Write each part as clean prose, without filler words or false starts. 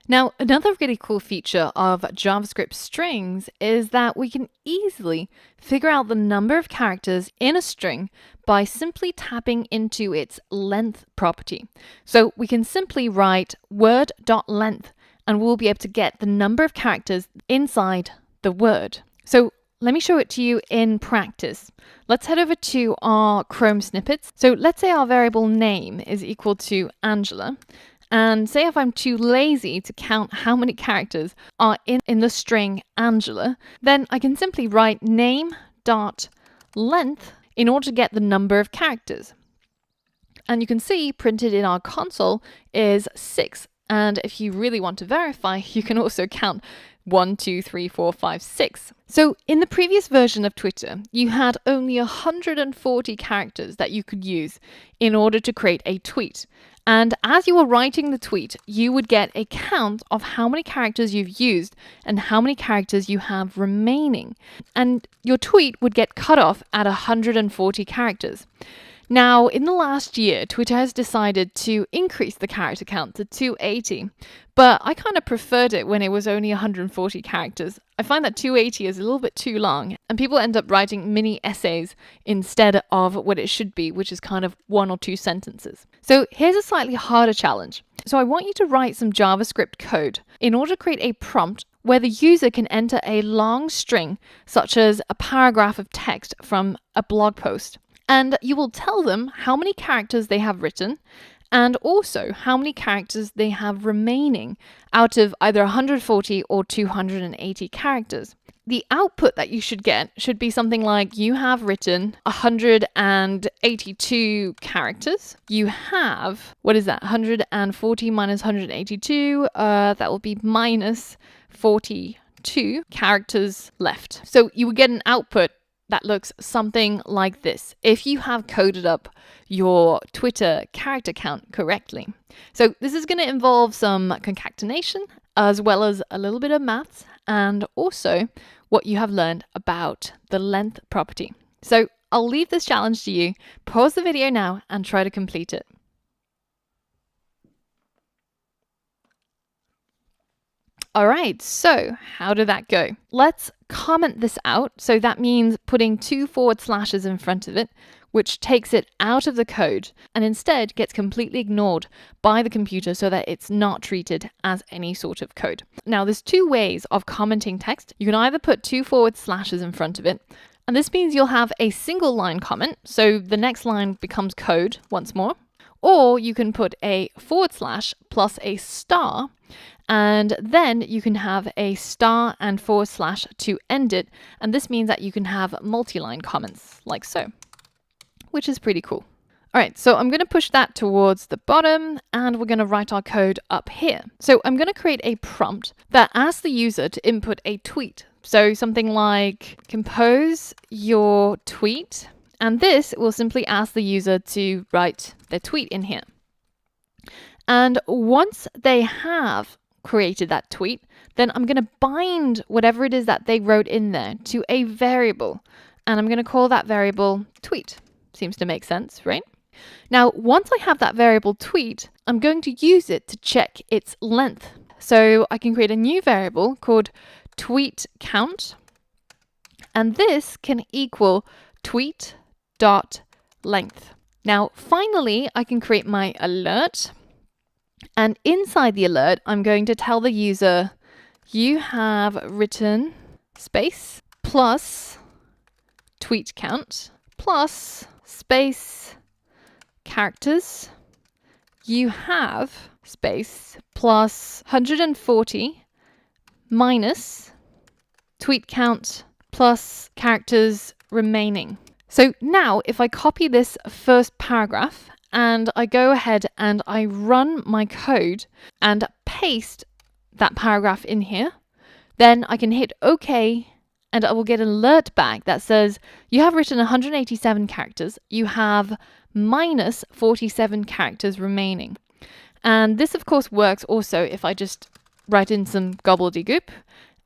Now, another really cool feature of JavaScript strings is that we can easily figure out the number of characters in a string by simply tapping into its length property. So we can simply write word.length and we'll be able to get the number of characters inside the word. So let me show it to you in practice. Let's head over to our Chrome snippets. So let's say our variable name is equal to Angela. And say if I'm too lazy to count how many characters are in the string Angela, then I can simply write name.length in order to get the number of characters. And you can see printed in our console is 6. And if you really want to verify, you can also count 1, 2, 3, 4, 5, 6. So in the previous version of Twitter, you had only 140 characters that you could use in order to create a tweet. And as you were writing the tweet, you would get a count of how many characters you've used and how many characters you have remaining. And your tweet would get cut off at 140 characters. Now, in the last year, Twitter has decided to increase the character count to 280, but I kind of preferred it when it was only 140 characters. I find that 280 is a little bit too long, and people end up writing mini essays instead of what it should be, which is kind of 1 or 2 sentences. So here's a slightly harder challenge. So I want you to write some JavaScript code in order to create a prompt where the user can enter a long string, such as a paragraph of text from a blog post. And you will tell them how many characters they have written and also how many characters they have remaining out of either 140 or 280 characters. The output that you should get should be something like you have written 182 characters. You have, what is that, 140 minus 182, that will be minus 42 characters left. So you would get an output that looks something like this if you have coded up your Twitter character count correctly. So this is going to involve some concatenation as well as a little bit of maths and also what you have learned about the length property. So I'll leave this challenge to you. Pause the video now and try to complete it. All right, so how did that go? Let's comment this out. So that means putting 2 forward slashes in front of it, which takes it out of the code and instead gets completely ignored by the computer so that it's not treated as any sort of code. Now, there's 2 ways of commenting text. You can either put 2 forward slashes in front of it, and this means you'll have a single line comment, so the next line becomes code once more, or you can put a forward slash plus a star, and then you can have a star and forward slash to end it. And this means that you can have multi-line comments like so, which is pretty cool. All right, so I'm going to push that towards the bottom and we're going to write our code up here. So I'm going to create a prompt that asks the user to input a tweet. So something like compose your tweet. And this will simply ask the user to write their tweet in here. And once they have created that tweet, then I'm going to bind whatever it is that they wrote in there to a variable. And I'm going to call that variable tweet. Seems to make sense, right? Now, once I have that variable tweet, I'm going to use it to check its length. So I can create a new variable called tweet count. And this can equal tweet.length. Now, finally, I can create my alert. And inside the alert, I'm going to tell the user, you have written space plus tweet count plus space characters. You have space plus 140 minus tweet count plus characters remaining. So now if I copy this first paragraph and I go ahead and I run my code and paste that paragraph in here, then I can hit OK and I will get an alert back that says you have written 187 characters, you have minus 47 characters remaining. And this of course works also if I just write in some gobbledygook,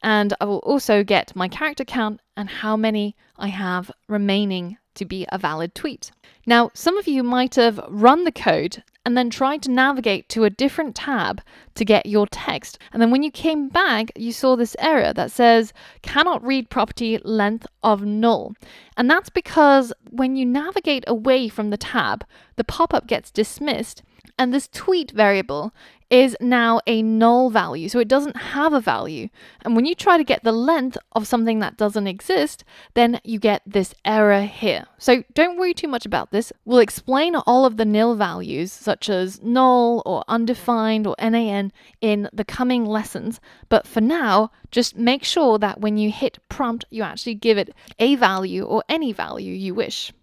and I will also get my character count and how many I have remaining to be a valid tweet. Now, some of you might have run the code and then tried to navigate to a different tab to get your text. And then when you came back, you saw this error that says, cannot read property length of null. And that's because when you navigate away from the tab, the pop-up gets dismissed, and this tweet variable is now a null value, so it doesn't have a value. And when you try to get the length of something that doesn't exist, then you get this error here. So don't worry too much about this. We'll explain all of the nil values, such as null or undefined or NaN, in the coming lessons. But for now, just make sure that when you hit prompt, you actually give it a value or any value you wish.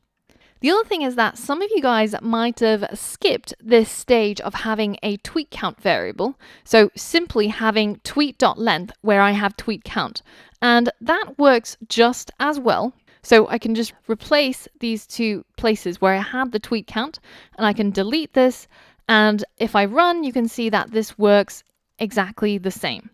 The other thing is that some of you guys might have skipped this stage of having a tweet count variable. So simply having tweet.length where I have tweet count. And that works just as well. So I can just replace these two places where I had the tweet count, and I can delete this. And if I run, you can see that this works exactly the same.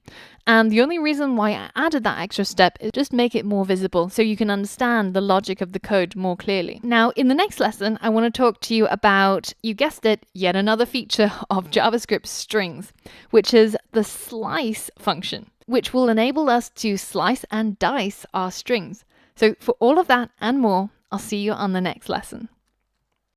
And the only reason why I added that extra step is just make it more visible so you can understand the logic of the code more clearly. Now, in the next lesson, I want to talk to you about, you guessed it, yet another feature of JavaScript strings, which is the slice function, which will enable us to slice and dice our strings. So for all of that and more, I'll see you on the next lesson.